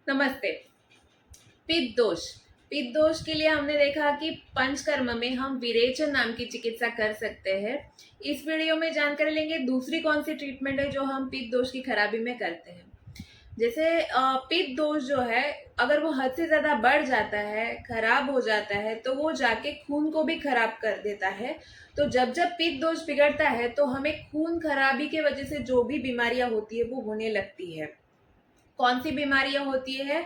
नमस्ते। पित्त दोष। पित्त दोष के लिए हमने देखा कि पंचकर्म में हम विरेचन नाम की चिकित्सा कर सकते हैं। इस वीडियो में जानकारी लेंगे दूसरी कौन सी ट्रीटमेंट है जो हम पित्त दोष की खराबी में करते हैं। जैसे पित्त दोष जो है, अगर वो हद से ज़्यादा बढ़ जाता है, खराब हो जाता है, तो वो जाके खून को भी खराब कर देता है। तो जब जब पित्त दोष बिगड़ता है तो हमें खून खराबी के वजह से जो भी बीमारियां होती है वो होने लगती है। कौन सी बीमारियां होती है,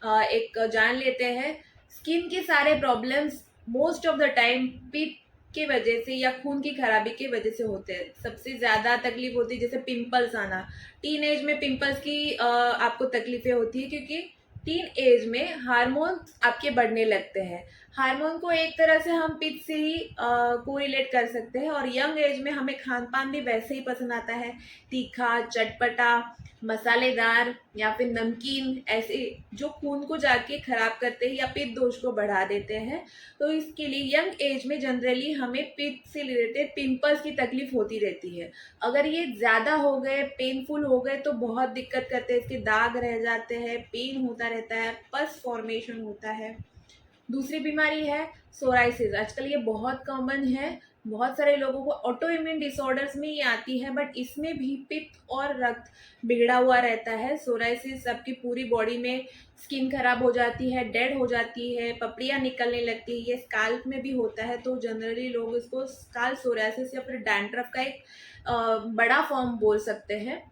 एक जान लेते हैं। स्किन के सारे problems most of the time पित्त की वजह से या खून की खराबी की वजह से होते हैं। सबसे ज्यादा तकलीफ होती है जैसे पिंपल्स आना। टीन एज में पिंपल्स की आपको तकलीफें होती है क्योंकि टीन एज में हार्मोन आपके बढ़ने लगते हैं। हार्मोन को एक तरह से हम पित्त से ही कोरिलेट कर सकते हैं। और यंग एज में हमें खान पान भी वैसे ही पसंद आता है, तीखा, चटपटा, मसालेदार या फिर नमकीन, ऐसे जो खून को जाके खराब करते हैं या पित्त दोष को बढ़ा देते हैं। तो इसके लिए यंग एज में जनरली हमें पित्त से रिलेटेड पिंपल्स की तकलीफ होती रहती है। अगर ये ज़्यादा हो गए, पेनफुल हो गए तो बहुत दिक्कत करते हैं। इसके दाग रह जाते हैं, पेन होता रहता है, पस फॉर्मेशन होता है। दूसरी बीमारी है सोराइसिस। आजकल ये बहुत कॉमन है। बहुत सारे लोगों को ऑटो इम्यून डिसऑर्डर्स में ये आती है, बट इसमें भी पित्त और रक्त बिगड़ा हुआ रहता है। सोराइसिस सबकी पूरी बॉडी में स्किन खराब हो जाती है, डेड हो जाती है, पपड़ियाँ निकलने लगती है। ये स्काल्प में भी होता है, तो जनरली लोग इसको स्काल्प सोराइसिस या फिर डैंड्रफ का एक बड़ा फॉर्म बोल सकते हैं।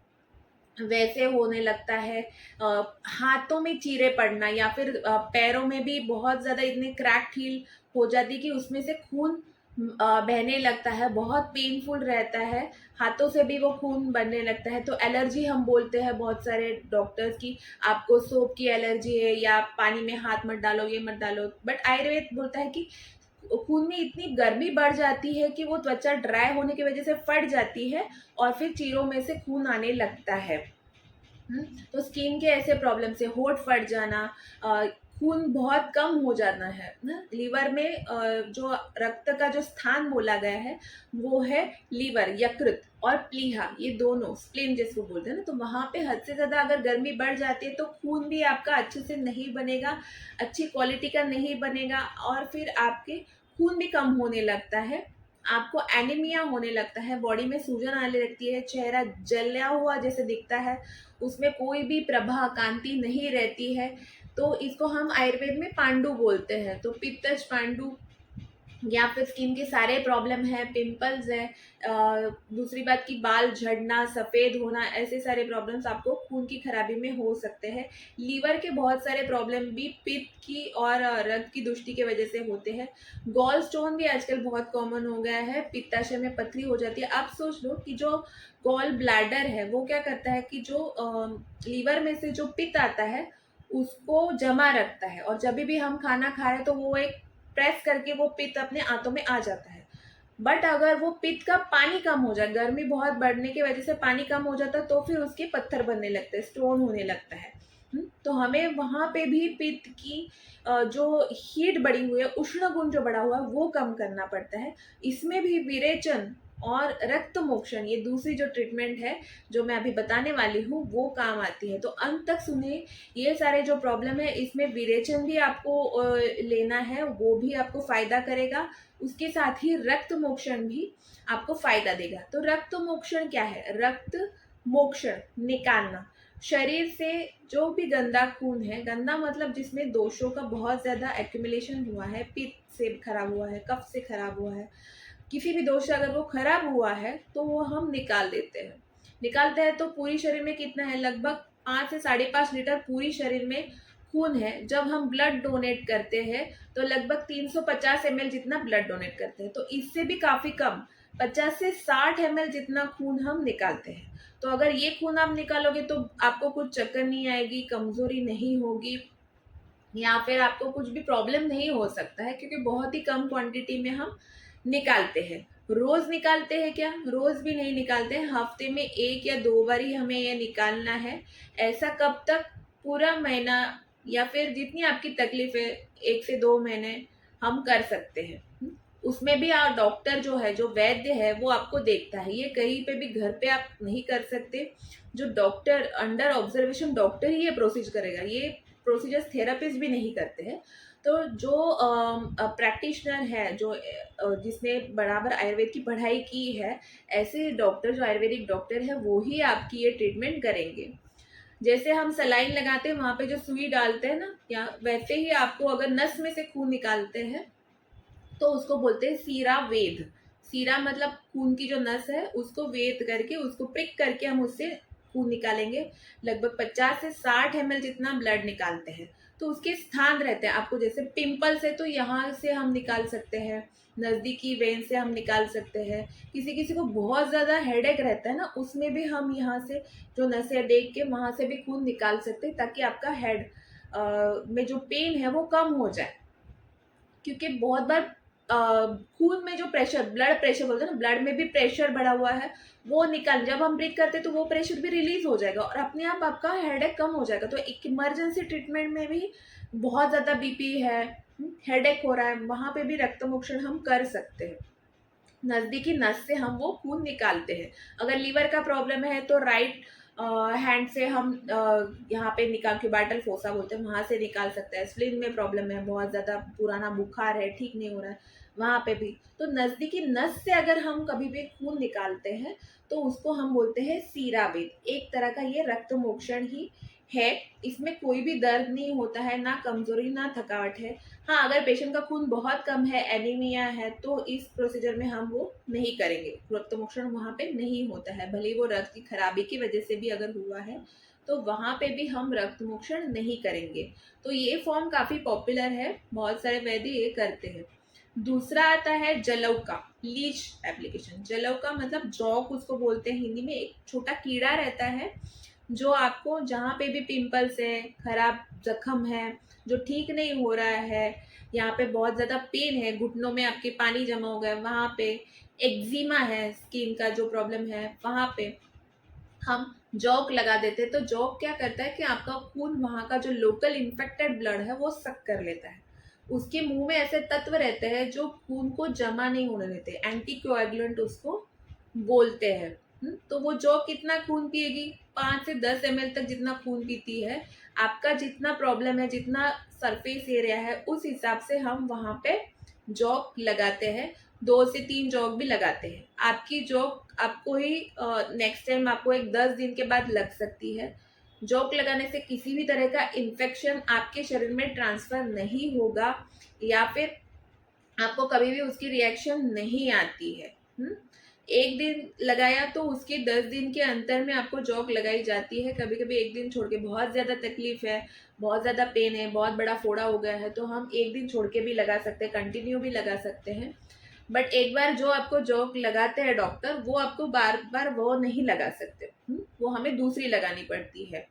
वैसे होने लगता है। हाथों में चीरे पड़ना या फिर पैरों में भी बहुत ज़्यादा इतने क्रैक हील हो जाती है कि उसमें से खून बहने लगता है। बहुत पेनफुल रहता है। हाथों से भी वो खून बनने लगता है। तो एलर्जी हम बोलते हैं बहुत सारे डॉक्टर्स की, आपको सोप की एलर्जी है या पानी में हाथ मत डालो, ये मत डालो। बट आयुर्वेद बोलता है कि खून में इतनी गर्मी बढ़ जाती है कि वो त्वचा ड्राई होने की वजह से फट जाती है और फिर चीरों में से खून आने लगता है। तो स्किन के ऐसे प्रॉब्लम से होठ फट जाना, खून बहुत कम हो जाना है ना। लीवर में जो रक्त का जो स्थान बोला गया है वो है लीवर, यकृत और प्लीहा, ये दोनों स्प्लीन जिसको बोलते हैं ना। तो वहां पे हद से ज्यादा अगर गर्मी बढ़ जाती है तो खून भी आपका अच्छे से नहीं बनेगा, अच्छी क्वालिटी का नहीं बनेगा और फिर आपके खून भी कम होने लगता है। आपको एनीमिया होने लगता है, बॉडी में सूजन आने लगती है, चेहरा जला हुआ जैसे दिखता है, उसमें कोई भी प्रभा कांति नहीं रहती है। तो इसको हम आयुर्वेद में पांडु बोलते हैं। तो पित्तज पांडु या फिर स्किन के सारे प्रॉब्लम है, पिंपल्स है, दूसरी बात की बाल झड़ना, सफ़ेद होना, ऐसे सारे प्रॉब्लम्स आपको खून की खराबी में हो सकते हैं। लीवर के बहुत सारे प्रॉब्लम भी पित्त की और रक्त की दुष्टि की वजह से होते हैं। गॉल स्टोन भी आजकल बहुत कॉमन हो गया है, पित्ताशय में पथरी हो जाती है। आप सोच लो कि जो गॉल ब्लैडर है वो क्या करता है कि जो लीवर में से जो पित्त आता है उसको जमा रखता है, और जब भी हम खाना खा रहे हैं तो वो एक प्रेस करके वो पित्त अपने आंतों में आ जाता है। बट अगर वो पित्त का पानी कम हो जाए, गर्मी बहुत बढ़ने की वजह से पानी कम हो जाता है, तो फिर उसके पत्थर बनने लगते हैं, स्टोन होने लगता है। तो हमें वहां पे भी पित्त की जो हीट बढ़ी हुई है, उष्ण गुण जो बढ़ा हुआ है वो कम करना पड़ता है। इसमें भी विरेचन और रक्त मोक्षण, ये दूसरी जो ट्रीटमेंट है जो मैं अभी बताने वाली हूँ वो काम आती है। तो अंत तक सुने। ये सारे जो प्रॉब्लम है इसमें विरेचन भी आपको लेना है, वो भी आपको फायदा करेगा। उसके साथ ही रक्त मोक्षण भी आपको फायदा देगा। तो रक्त मोक्षण क्या है? रक्त मोक्षण निकालना शरीर से जो भी गंदा खून है, गंदा मतलब जिसमें दोषों का बहुत ज्यादा एक्यूमुलेशन हुआ है, पित्त से खराब हुआ है, कफ से खराब हुआ है, किसी भी दोष से अगर वो खराब हुआ है तो वो हम निकाल देते हैं। निकालते हैं तो पूरी शरीर में कितना है, लगभग 5 से 5.5 लीटर पूरी शरीर में खून है। जब हम ब्लड डोनेट करते हैं तो लगभग 350 ml जितना ब्लड डोनेट करते हैं। तो इससे भी काफी कम 50 से 60 ml जितना खून हम निकालते हैं। तो अगर ये खून आप निकालोगे तो आपको कुछ चक्कर नहीं आएगी, कमजोरी नहीं होगी, या फिर आपको कुछ भी प्रॉब्लम नहीं हो सकता है, क्योंकि बहुत ही कम क्वांटिटी में हम निकालते हैं। रोज निकालते हैं क्या? रोज भी नहीं निकालते हैं, हफ्ते में 1 या 2 बार ही हमें ये निकालना है। ऐसा कब तक? पूरा महीना, या फिर जितनी आपकी तकलीफ है 1 से 2 महीने हम कर सकते हैं। उसमें भी आप डॉक्टर जो है, जो वैद्य है, वो आपको देखता है। ये कहीं पे भी घर पे आप नहीं कर सकते। जो डॉक्टर अंडर ऑब्जर्वेशन डॉक्टर ही ये प्रोसीज करेगा। ये प्रोसीजर्स थेरेपिस्ट भी नहीं करते हैं। तो जो प्रैक्टिशनर है, जो जिसने बराबर आयुर्वेद की पढ़ाई की है, ऐसे डॉक्टर जो आयुर्वेदिक डॉक्टर है वो ही आपकी ये ट्रीटमेंट करेंगे। जैसे हम सलाइन लगाते हैं वहां पे जो सुई डालते हैं ना, या वैसे ही आपको अगर नस में से खून निकालते हैं तो उसको बोलते हैं सीरा वेद। सीरा मतलब खून की जो नस है उसको वेद करके, उसको प्रिक करके हम उससे खून निकालेंगे। लगभग 50 से 60 ml जितना ब्लड निकालते हैं। तो उसके स्थान रहते हैं आपको, जैसे पिंपल्स है तो यहाँ से हम निकाल सकते हैं, नज़दीकी वेन से हम निकाल सकते हैं। किसी किसी को बहुत ज़्यादा हेडेक रहता है ना, उसमें भी हम यहाँ से जो नसें देख के वहाँ से भी खून निकाल सकते हैं, ताकि आपका हेड में जो पेन है वो कम हो जाए। क्योंकि बहुत बार खून में जो प्रेशर, ब्लड प्रेशर बोलते हैं ना, ब्लड में भी प्रेशर बढ़ा हुआ है, वो निकाल, जब हम ब्रीथ करते हैं तो वो प्रेशर भी रिलीज हो जाएगा और अपने आप आपका हेडेक कम हो जाएगा। तो एक इमरजेंसी ट्रीटमेंट में भी बहुत ज़्यादा बीपी है, हेडेक हो रहा है, वहाँ पे भी रक्त मोक्षण हम कर सकते हैं। नज़दीकी नस से हम वो खून निकालते हैं। अगर लीवर का प्रॉब्लम है तो राइट हैंड से हम यहाँ पे निकाल, क्यूबाइटल फोसा बोलते हैं, वहाँ से निकाल सकते हैं। स्प्लीन में प्रॉब्लम है, बहुत ज़्यादा पुराना बुखार है, ठीक नहीं हो रहा है, वहाँ पे भी। तो नज़दीकी नस से अगर हम कभी भी खून निकालते हैं तो उसको हम बोलते हैं सीरावेद। एक तरह का ये रक्त मोक्षण ही है। इसमें कोई भी दर्द नहीं होता है, ना कमजोरी ना थकावट है। हाँ, अगर पेशेंट का खून बहुत कम है, एनीमिया है, तो इस प्रोसीजर में हम वो नहीं करेंगे, रक्त मोक्षण वहाँ पे नहीं होता है। भले वो रक्त की खराबी की वजह से भी अगर हुआ है तो वहाँ पे भी हम रक्त मोक्षण नहीं करेंगे। तो ये फॉर्म काफ़ी पॉपुलर है, बहुत सारे वैद्य ये करते हैं। दूसरा आता है जलौका, लीच एप्लीकेशन। जलौका मतलब जौक उसको बोलते हैं हिंदी में। एक छोटा कीड़ा रहता है जो आपको जहाँ पे भी पिंपल्स है, खराब जख्म है, जो ठीक नहीं हो रहा है, यहाँ पे बहुत ज़्यादा पेन है, घुटनों में आपके पानी जमा हो गया, वहाँ पे एक्जिमा है, स्किन का जो प्रॉब्लम है, वहाँ पे हम जॉक लगा देते हैं। तो जॉक क्या करता है कि आपका खून, वहाँ का जो लोकल इन्फेक्टेड ब्लड है वो सक कर लेता है। उसके मुंह में ऐसे तत्व रहते हैं जो खून को जमा नहीं होने देते, एंटी कोएगुलेंट उसको बोलते हैं। तो वो जॉक कितना खून पिएगी? 5 से 10 ml तक जितना खून पीती है। आपका जितना प्रॉब्लम है, जितना सरफेस एरिया है, उस हिसाब से हम वहाँ पे जॉक लगाते हैं। 2 से 3 जॉक भी लगाते हैं। आपकी जॉक आपको ही नेक्स्ट टाइम आपको एक 10 दिन के बाद लग सकती है। जॉक लगाने से किसी भी तरह का इन्फेक्शन आपके शरीर में ट्रांसफर नहीं होगा, या फिर आपको कभी भी उसकी रिएक्शन नहीं आती है। एक दिन लगाया तो उसके 10 दिन के अंतर में आपको जॉक लगाई जाती है। कभी कभी एक दिन छोड़ के, बहुत ज़्यादा तकलीफ है, बहुत ज़्यादा पेन है, बहुत बड़ा फोड़ा हो गया है, तो हम एक दिन छोड़ के भी लगा सकते हैं, कंटिन्यू भी लगा सकते हैं। बट एक बार जो आपको जॉक लगाते हैं डॉक्टर, वो आपको बार बार वो नहीं लगा सकते। वो हमें दूसरी लगानी पड़ती है,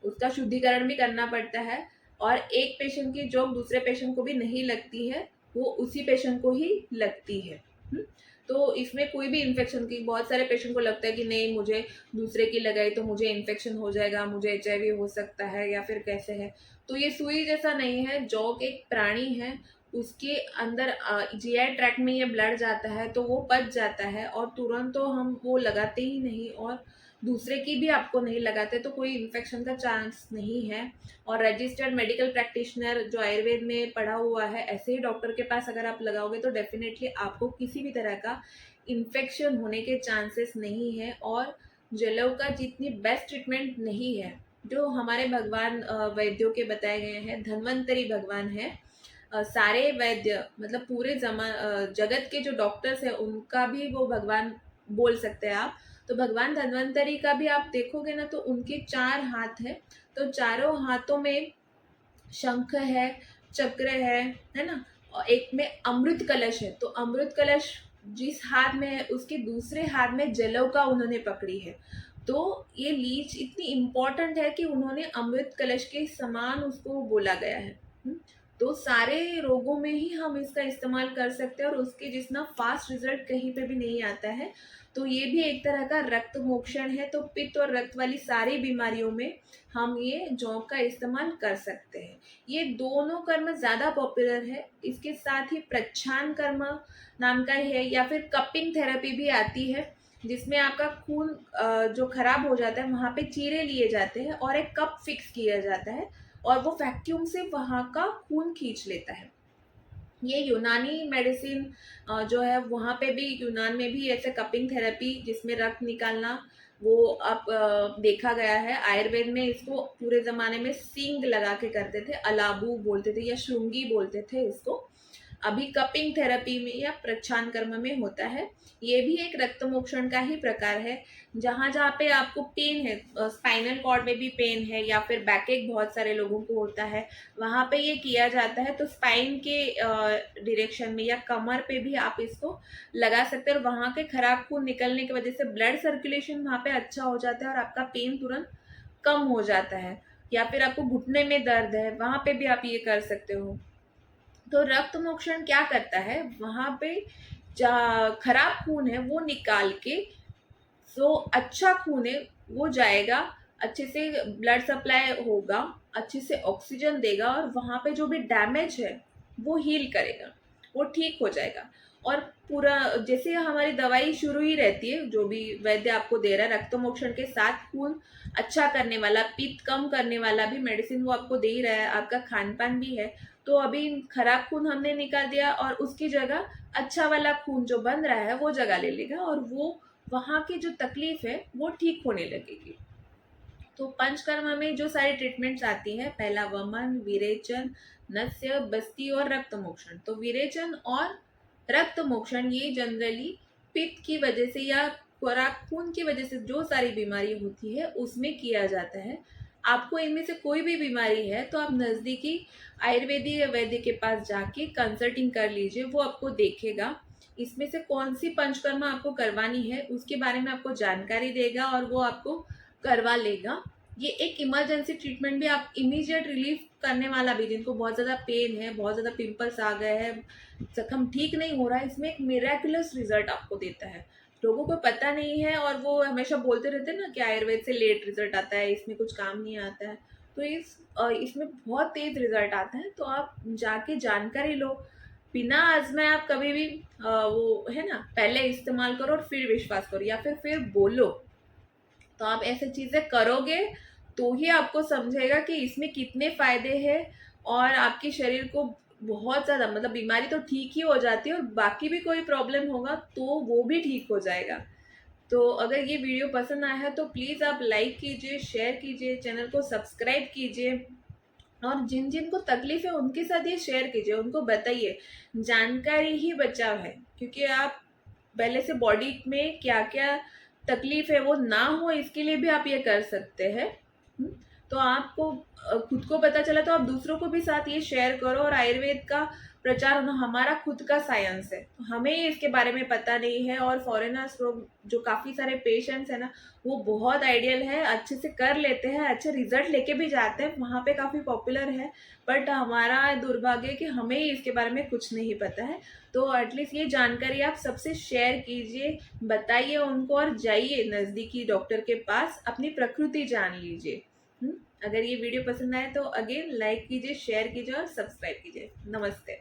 उसका शुद्धिकरण भी करना पड़ता है। और एक पेशेंट की जॉक दूसरे पेशेंट को भी नहीं लगती है, वो उसी पेशेंट को ही लगती है। तो इसमें कोई भी इन्फेक्शन की, बहुत सारे पेशेंट को लगता है कि नहीं, मुझे दूसरे की लगाई तो मुझे इन्फेक्शन हो जाएगा, मुझे HIV हो सकता है, या फिर कैसे है। तो ये सुई जैसा नहीं है। जॉक एक प्राणी है, उसके अंदर GI ट्रैक्ट में ये ब्लड जाता है तो वो पच जाता है, और तुरंत तो हम वो लगाते ही नहीं, और दूसरे की भी आपको नहीं लगाते, तो कोई इन्फेक्शन का चांस नहीं है। और रजिस्टर्ड मेडिकल प्रैक्टिशनर जो आयुर्वेद में पढ़ा हुआ है, ऐसे ही डॉक्टर के पास अगर आप लगाओगे तो डेफिनेटली आपको किसी भी तरह का इन्फेक्शन होने के चांसेस नहीं है। और जलों का जितनी बेस्ट ट्रीटमेंट नहीं है, जो हमारे भगवान वैद्यों के बताए गए हैं, धन्वंतरी भगवान है। सारे वैद्य मतलब पूरे जगत के जो डॉक्टर्स हैं उनका भी वो भगवान बोल सकते हैं आप। तो भगवान धन्वंतरी का भी आप देखोगे ना, तो उनके 4 हाथ है। तो चारों हाथों में शंख है, चक्र है ना। और एक में अमृत कलश है, तो अमृत कलश जिस हाथ में है उसके दूसरे हाथ में जलों का उन्होंने पकड़ी है। तो ये लीच इतनी इम्पोर्टेंट है कि उन्होंने अमृत कलश के समान उसको बोला गया है। तो सारे रोगों में ही हम इसका इस्तेमाल कर सकते हैं, और उसके जितना फास्ट रिजल्ट कहीं पे भी नहीं आता है। तो ये भी एक तरह का रक्त मोक्षण है। तो पित्त और रक्त वाली सारी बीमारियों में हम ये जौं का इस्तेमाल कर सकते हैं। ये दोनों कर्म ज़्यादा पॉपुलर है। इसके साथ ही प्रच्छान कर्म नाम का है, या फिर कपिंग थेरेपी भी आती है, जिसमें आपका खून जो खराब हो जाता है वहाँ पे चीरे लिए जाते हैं और एक कप फिक्स किया जाता है, और वो वैक्यूम से वहाँ का खून खींच लेता है। ये यूनानी मेडिसिन जो है वहाँ पे भी, यूनान में भी ऐसे कपिंग थेरेपी जिसमें रक्त निकालना, वो अब देखा गया है। आयुर्वेद में इसको पूरे ज़माने में सींग लगा के करते थे, अलाबू बोलते थे या श्रृंगी बोलते थे इसको। अभी कपिंग थेरेपी में या प्रच्छान कर्म में होता है। ये भी एक रक्त मोक्षण का ही प्रकार है। जहाँ जहाँ पे आपको पेन है, स्पाइनल कॉर्ड में भी पेन है या फिर बैकएक बहुत सारे लोगों को होता है, वहाँ पे ये किया जाता है। तो स्पाइन के डायरेक्शन में या कमर पे भी आप इसको लगा सकते हैं और वहाँ के खराब खून निकलने की वजह से ब्लड सर्कुलेशन वहाँ पे अच्छा हो जाता है और आपका पेन तुरंत कम हो जाता है। या फिर आपको घुटने में दर्द है, वहाँ पे भी आप ये कर सकते हो। तो रक्त मोक्षण क्या करता है, वहाँ पे खराब खून है वो निकाल के जो अच्छा खून है वो जाएगा, अच्छे से ब्लड सप्लाई होगा, अच्छे से ऑक्सीजन देगा और वहाँ पे जो भी डैमेज है वो हील करेगा, वो ठीक हो जाएगा। और पूरा जैसे हमारी दवाई शुरू ही रहती है, जो भी वैद्य आपको दे रहा है रक्त मोक्षण के साथ खून अच्छा करने वाला, पित्त कम करने वाला भी मेडिसिन वो आपको दे ही रहा है, आपका खान पान भी है। तो अभी खराब खून हमने निकाल दिया और उसकी जगह अच्छा वाला खून जो बन रहा है वो जगह ले लेगा और वो वहाँ की जो तकलीफ है वो ठीक होने लगेगी। तो पंचकर्म में जो सारी ट्रीटमेंट्स आती है, पहला वमन, विरेचन, नस्य, बस्ती और रक्त मोक्षण। तो विरेचन और रक्त मोक्षण ये जनरली पित्त की वजह से या खुराक खून की वजह से जो सारी बीमारी होती है उसमें किया जाता है। आपको इनमें से कोई भी बीमारी है तो आप नज़दीकी आयुर्वेदिक वैद्य के पास जाके कंसल्टिंग कर लीजिए, वो आपको देखेगा, इसमें से कौन सी पंचकर्मा आपको करवानी है उसके बारे में आपको जानकारी देगा और वो आपको करवा लेगा। ये एक इमरजेंसी ट्रीटमेंट भी, आप इमीडिएट रिलीफ करने वाला भी, जिनको बहुत ज़्यादा पेन है, बहुत ज़्यादा पिंपल्स आ गए हैं, जख्म ठीक नहीं हो रहा है, इसमें एक मिरेकुलस रिजल्ट आपको देता है। लोगों को पता नहीं है और वो हमेशा बोलते रहते हैं ना कि आयुर्वेद से लेट रिजल्ट आता है, इसमें कुछ काम नहीं आता है। तो इसमें बहुत तेज रिजल्ट आता है। तो आप जाके जानकारी लो, बिना आजमाए आप कभी भी वो है ना, पहले इस्तेमाल करो और फिर विश्वास करो या फिर बोलो। तो आप ऐसे चीज़ें करोगे तो ही आपको समझेगा कि इसमें कितने फायदे हैं और आपके शरीर को बहुत ज़्यादा, मतलब बीमारी तो ठीक ही हो जाती है और बाकी भी कोई प्रॉब्लम होगा तो वो भी ठीक हो जाएगा। तो अगर ये वीडियो पसंद आया है तो प्लीज़ आप लाइक कीजिए, शेयर कीजिए, चैनल को सब्सक्राइब कीजिए और जिन जिन को तकलीफ है उनके साथ ये शेयर कीजिए, उनको बताइए। जानकारी ही बचाव है, क्योंकि आप पहले से बॉडी में क्या क्या तकलीफ है वो ना हो इसके लिए भी आप ये कर सकते हैं। तो आपको खुद को पता चला तो आप दूसरों को भी साथ ये शेयर करो। और आयुर्वेद का प्रचार होना हमारा खुद का साइंस है, तो हमें इसके बारे में पता नहीं है। और फॉरेनर्स लोग जो काफ़ी सारे पेशेंट्स हैं ना, वो बहुत आइडियल है, अच्छे से कर लेते हैं, अच्छे रिजल्ट लेके भी जाते हैं, वहाँ पे काफ़ी पॉपुलर है। बट हमारा दुर्भाग्य कि हमें ही इसके बारे में कुछ नहीं पता है। तो एटलीस्ट ये जानकारी आप सबसे शेयर कीजिए, बताइए उनको और जाइए नज़दीकी डॉक्टर के पास, अपनी प्रकृति जान लीजिए। अगर ये वीडियो पसंद आए तो अगेन लाइक कीजिए, शेयर कीजिए और सब्सक्राइब कीजिए। नमस्ते।